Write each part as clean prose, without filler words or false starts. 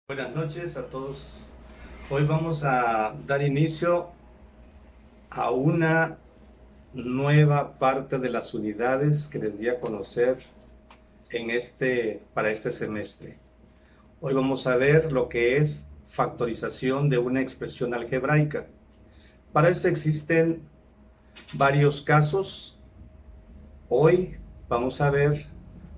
Buenas noches a todos. Hoy vamos a dar inicio a una nueva parte de las unidades que les di a conocer para este semestre. Hoy vamos a ver lo que es factorización de una expresión algebraica. Para esto existen varios casos. Hoy vamos a ver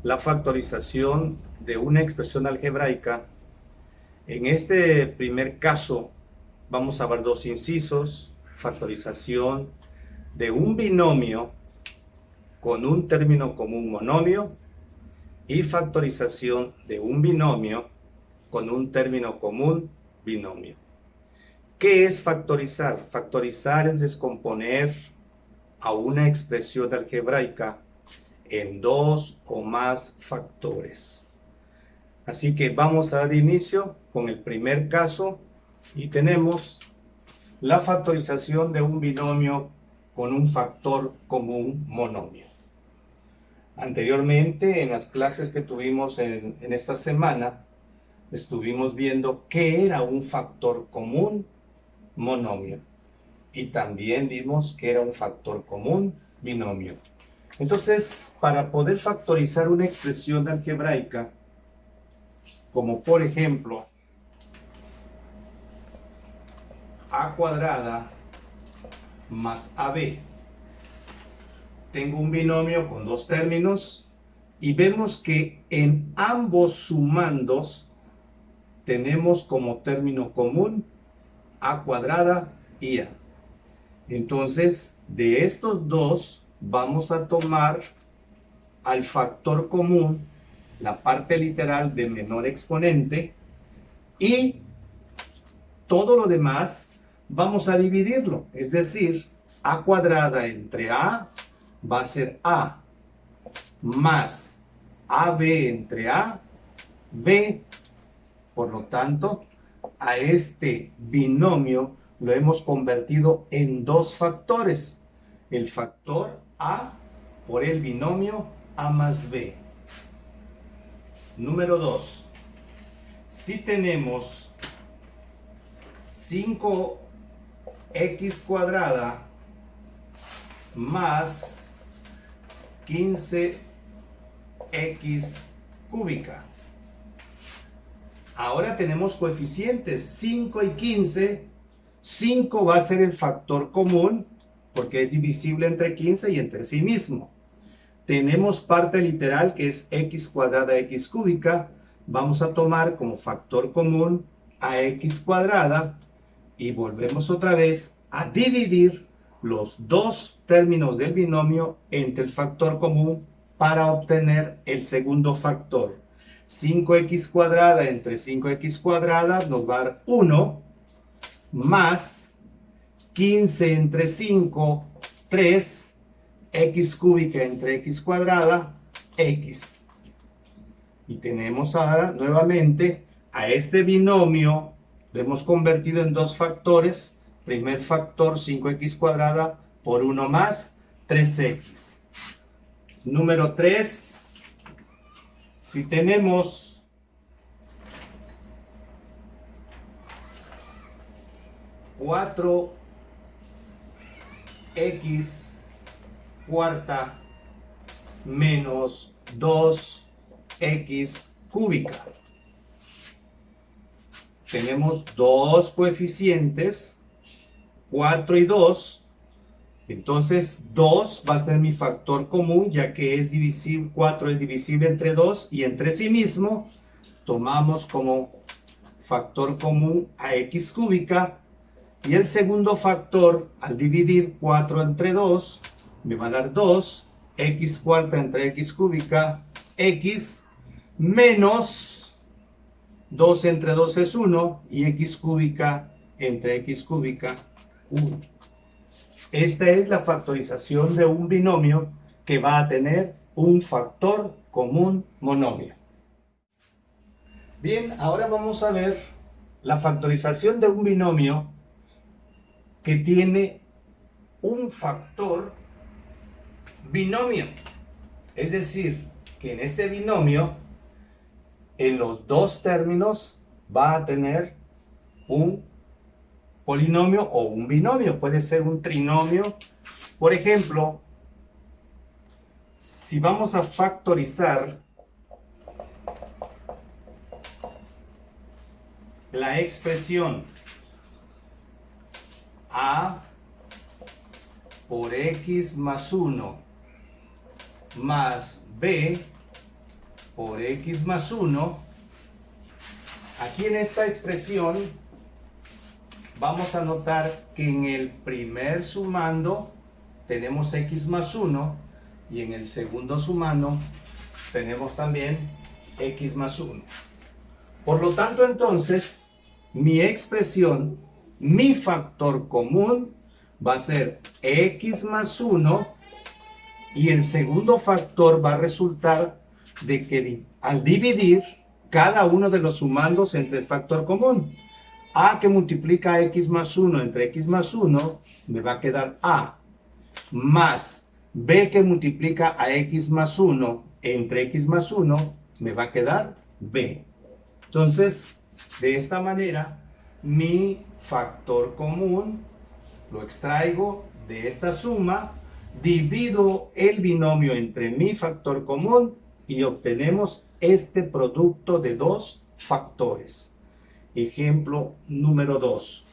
la factorización de una expresión algebraica. En este primer caso vamos a ver dos incisos: factorización de un binomio con un término común monomio y factorización de un binomio con un término común binomio. ¿Qué es factorizar? Factorizar es descomponer a una expresión algebraica en dos o más factores. Así que vamos a dar inicio con el primer caso y tenemos la factorización de un binomio con un factor común monomio. Anteriormente, en las clases que tuvimos en esta semana, estuvimos viendo qué era un factor común monomio y también vimos que era un factor común binomio. Entonces, para poder factorizar una expresión algebraica, como por ejemplo a cuadrada más ab, tengo un binomio con dos términos y vemos que en ambos sumandos tenemos como término común a cuadrada y a. Entonces, de estos dos vamos a tomar al factor común, la parte literal de menor exponente, y todo lo demás vamos a dividirlo. Es decir, a cuadrada entre a va a ser a, más ab entre a, b. Por lo tanto, a este binomio lo hemos convertido en dos factores: el factor a por el binomio a más b. Número 2. Si tenemos 5x cuadrada más 15x cúbica. Ahora tenemos coeficientes 5 y 15. 5 va a ser el factor común porque es divisible entre 15 y entre sí mismo. Tenemos parte literal que es x cuadrada x cúbica. Vamos a tomar como factor común a x cuadrada y volvemos otra vez a dividir los dos términos del binomio entre el factor común para obtener el segundo factor. 5x cuadrada entre 5x cuadrada nos va a dar 1, más 15 entre 5, 3, x cúbica entre x cuadrada, x. Y tenemos ahora nuevamente a este binomio, lo hemos convertido en dos factores. Primer factor, 5x cuadrada por 1 más 3x. Número 3, si tenemos 4x cuarta menos 2x cúbica. Tenemos dos coeficientes, 4 y 2. Entonces 2 va a ser mi factor común, ya que es divisible, 4 es divisible entre 2 y entre sí mismo. Tomamos como factor común a x cúbica. Y el segundo factor, al dividir 4 entre 2, me va a dar 2, x cuarta entre x cúbica, x, menos 2 entre 2 es 1, y x cúbica entre x cúbica, 1. Esta es la factorización de un binomio que va a tener un factor común monomio. Bien, ahora vamos a ver la factorización de un binomio que tiene un factor binomio. Es decir, que en este binomio, en los dos términos va a tener un polinomio o un binomio, puede ser un trinomio. Por ejemplo, si vamos a factorizar la expresión a por x más 1 más b por x más 1, aquí en esta expresión vamos a notar que en el primer sumando tenemos x más 1 y en el segundo sumando tenemos también x más 1. Por lo tanto, entonces, mi expresión, mi factor común va a ser x más 1 y el segundo factor va a resultar de que al dividir cada uno de los sumandos entre el factor común, a que multiplica a x más 1 entre x más 1, me va a quedar a, más b que multiplica a x más 1 entre x más 1, me va a quedar b. Entonces, de esta manera, mi factor común lo extraigo de esta suma, divido el binomio entre mi factor común y obtenemos este producto de dos factores. Ejemplo número 2.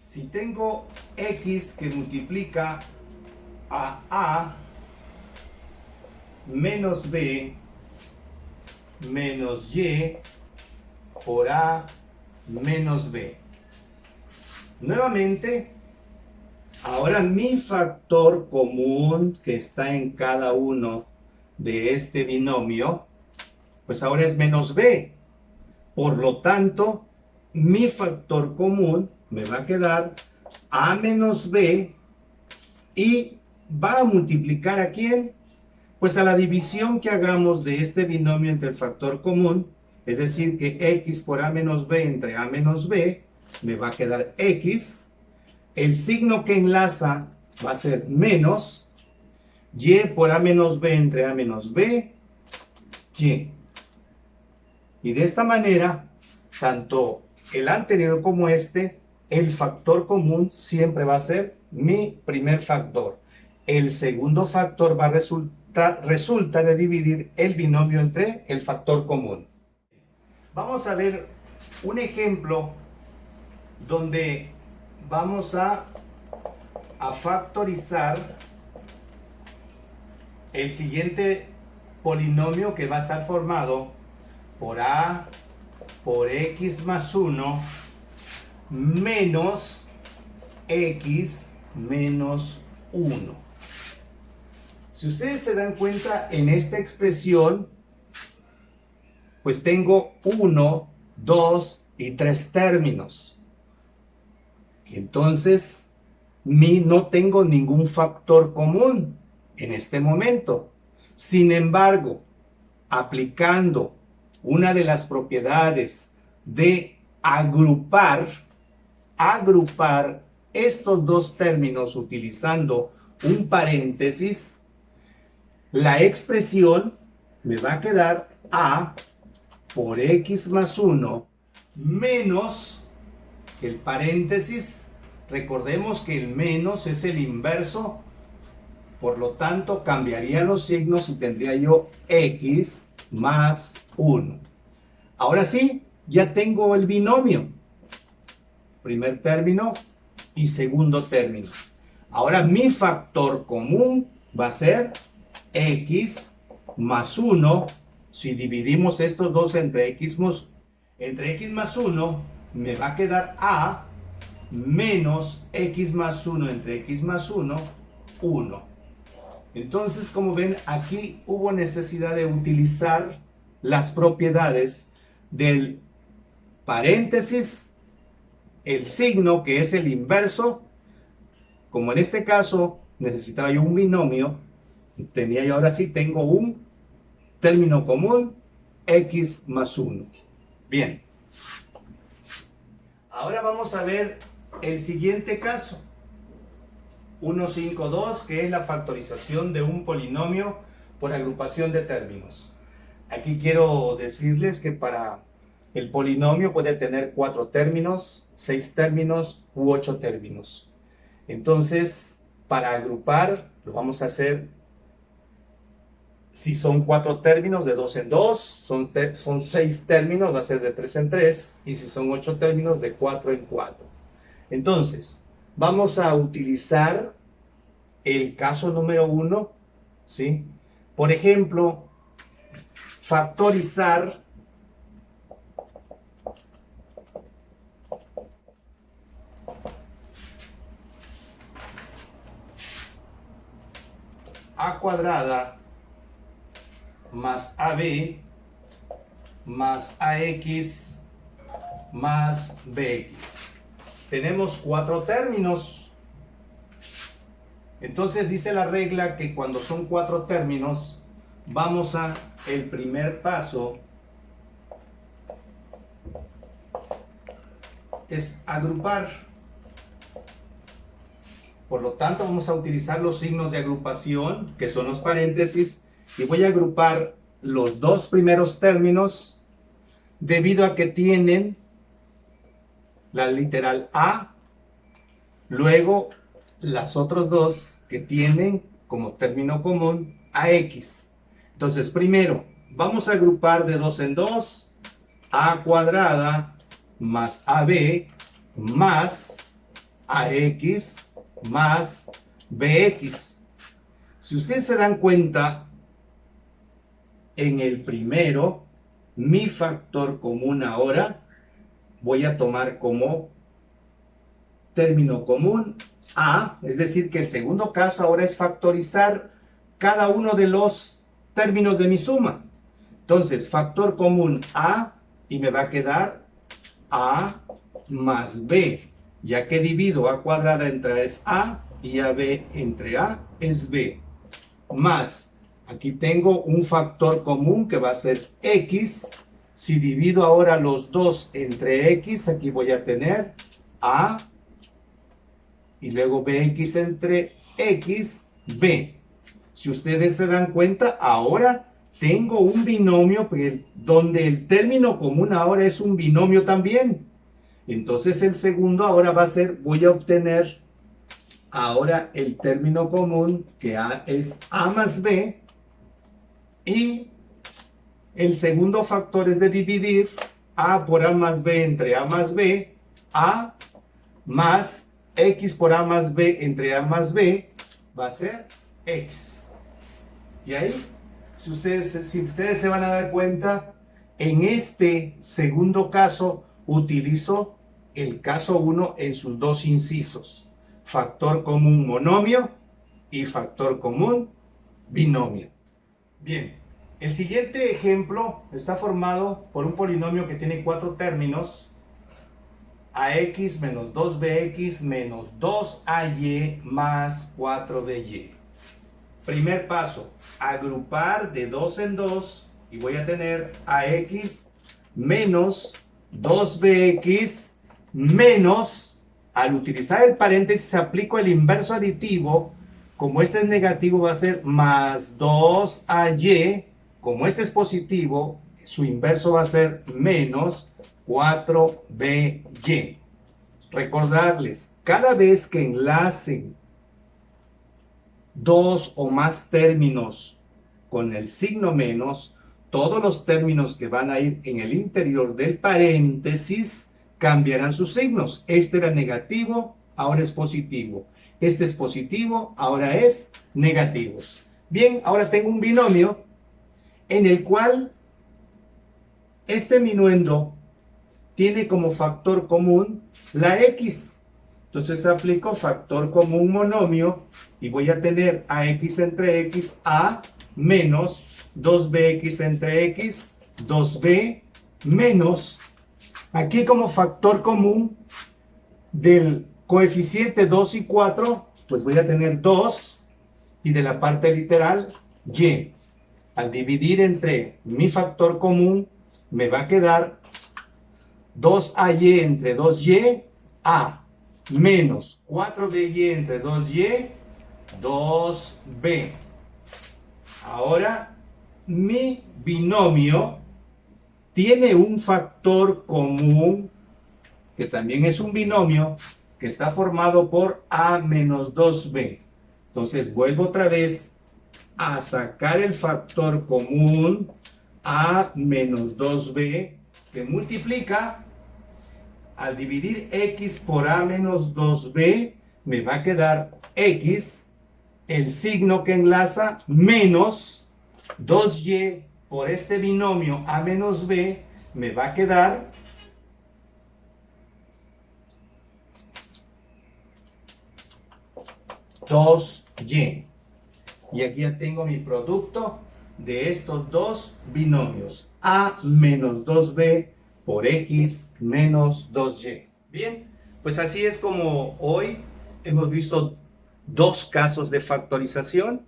Si tengo x que multiplica a menos b menos y por a menos b. Nuevamente, ahora mi factor común que está en cada uno de este binomio, pues ahora es menos b. Por lo tanto, mi factor común me va a quedar a menos b y va a multiplicar ¿a quién? Pues a la división que hagamos de este binomio entre el factor común, es decir, que x por a menos b entre a menos b, me va a quedar x. El signo que enlaza va a ser menos y por a menos b entre a menos b, y. Y de esta manera, tanto el anterior como este, el factor común siempre va a ser mi primer factor. El segundo factor va a resulta de dividir el binomio entre el factor común. Vamos a ver un ejemplo donde vamos a factorizar el siguiente polinomio que va a estar formado por a por x más 1 menos x menos 1. Si ustedes se dan cuenta, en esta expresión, pues tengo 1, 2 y 3 términos. Entonces, no tengo ningún factor común en este momento. Sin embargo, aplicando una de las propiedades de agrupar estos dos términos utilizando un paréntesis, la expresión me va a quedar a por x más 1 menos el paréntesis. Recordemos que el menos es el inverso, por lo tanto cambiaría los signos y tendría yo x más 1. Ahora sí, ya tengo el binomio, primer término y segundo término. Ahora mi factor común va a ser x más 1. Si dividimos estos dos entre x más 1, me va a quedar a menos x más 1 entre x más 1, 1. Entonces, como ven, aquí hubo necesidad de utilizar las propiedades del paréntesis, el signo que es el inverso. Como en este caso necesitaba yo un binomio, ahora sí tengo un término común, x más 1. Bien. Ahora vamos a ver el siguiente caso. 1,5,2, que es la factorización de un polinomio por agrupación de términos. Aquí quiero decirles que para el polinomio puede tener 4 términos, 6 términos u 8 términos. Entonces, para agrupar, lo vamos a hacer, si son 4 términos, de 2 en 2, son 6 términos, va a ser de 3 en 3, y si son 8 términos, de 4 en 4. Entonces, vamos a utilizar el caso número 1, ¿sí? Por ejemplo, factorizar a cuadrada más AB más AX más BX. Tenemos 4 términos. Entonces dice la regla que cuando son 4 términos, vamos a el primer paso es agrupar. Por lo tanto, vamos a utilizar los signos de agrupación, que son los paréntesis, y voy a agrupar los 2 primeros términos debido a que tienen la literal A, luego las otros 2 que tienen como término común AX. Entonces, primero, vamos a agrupar de 2 en 2, A cuadrada más AB más AX más BX. Si ustedes se dan cuenta, en el primero, mi factor común ahora, voy a tomar como término común A, es decir, que el segundo caso ahora es factorizar cada uno de los términos de mi suma. Entonces, factor común A, y me va a quedar A más B, ya que divido A cuadrada entre A es A y AB entre A es B, más, aquí tengo un factor común que va a ser X. Si divido ahora los 2 entre X, aquí voy a tener A y luego BX entre X, B. Si ustedes se dan cuenta, ahora tengo un binomio donde el término común ahora es un binomio también. Entonces el segundo ahora va a ser, voy a obtener ahora el término común que es A más B, y el segundo factor es de dividir A por A más B entre A más B, A más X por A más B entre A más B, va a ser X. Y ahí, si ustedes se van a dar cuenta, en este segundo caso utilizo el caso 1 en sus 2 incisos. Factor común monomio y factor común binomio. Bien, el siguiente ejemplo está formado por un polinomio que tiene 4 términos. AX menos 2BX menos 2AY más 4BY. Primer paso, agrupar de 2 en 2 y voy a tener AX menos 2BX menos, al utilizar el paréntesis aplico el inverso aditivo, como este es negativo va a ser más 2AY, como este es positivo, su inverso va a ser menos 4BY. Recordarles, cada vez que enlacen 2 o más términos con el signo menos, todos los términos que van a ir en el interior del paréntesis cambiarán sus signos. Este era negativo, ahora es positivo. Este es positivo, ahora es negativo. Bien, ahora tengo un binomio en el cual este minuendo tiene como factor común la X. Entonces aplico factor común monomio y voy a tener AX entre X, A menos 2BX entre X, 2B menos, aquí como factor común del coeficiente 2 y 4, pues voy a tener 2 y de la parte literal Y. Al dividir entre mi factor común me va a quedar 2AY entre 2Y, A menos 4BY entre 2Y, 2B. Ahora mi binomio tiene un factor común, que también es un binomio, que está formado por A menos 2B. Entonces vuelvo otra vez a sacar el factor común A menos 2B, que multiplica, al dividir X por A menos 2B, me va a quedar X, el signo que enlaza, menos 2Y por este binomio A menos B, me va a quedar 2Y. Y aquí ya tengo mi producto de estos dos binomios, A menos 2B por X menos 2Y. Bien, pues así es como hoy hemos visto dos casos de factorización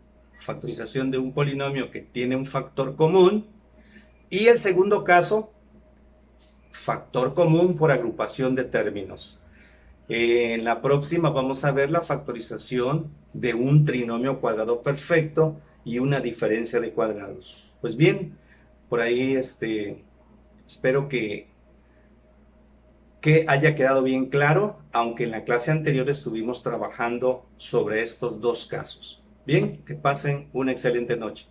de un polinomio que tiene un factor común, y el segundo caso, factor común por agrupación de términos. En la próxima vamos a ver la factorización de un trinomio cuadrado perfecto y una diferencia de cuadrados. Pues bien, por ahí espero que haya quedado bien claro, aunque en la clase anterior estuvimos trabajando sobre estos dos casos. Bien, que pasen una excelente noche.